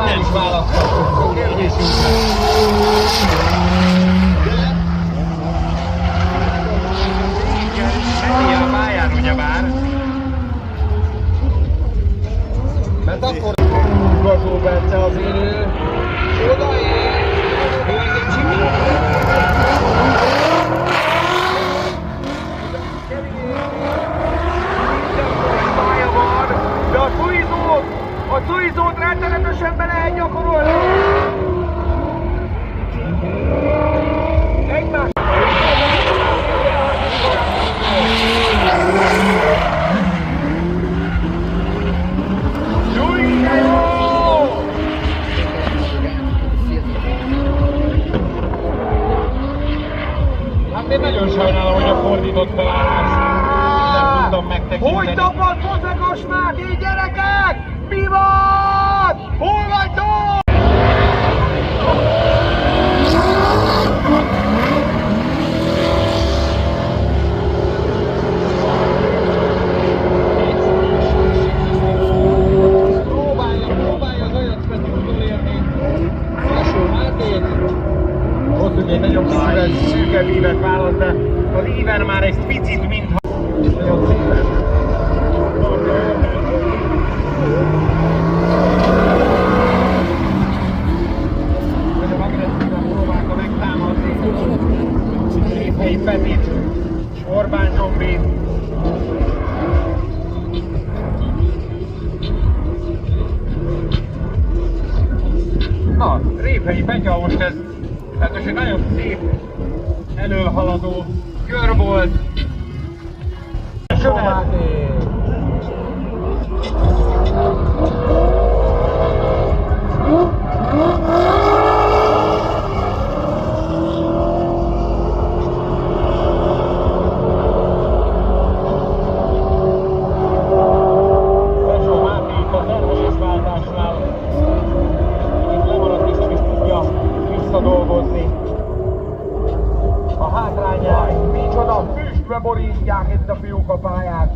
már is választhatunk. Menni a pályán ugyebár. Mert akkor Gazó Bence az élő. Odaér! De a Suizót rettenetesen be lehet gyakorolni! Egymás! Hát én nagyon sajnálom, hogy a fordított felállás nem tudtam megtekinteni. Hogy tapad Fozekos Máté, gyerekek? Mi van? Hol vagytok? Próbálja az Ajax-Peti utolérni Alsó Mátét. Ott ugye egy nagyon szíves, szűkebb ívet választ, de az íven már egy picit mintha... Nagyon szépen. Nagyon agresszíven próbálta megtámadni Réphei Petit és Orbán Zsombit. Na, Réphei Petya most ez egy nagyon szép előhaladó kör volt. Dolgozni. A hátrányát, micsoda füstbe borítják itt a fiúk a pályát.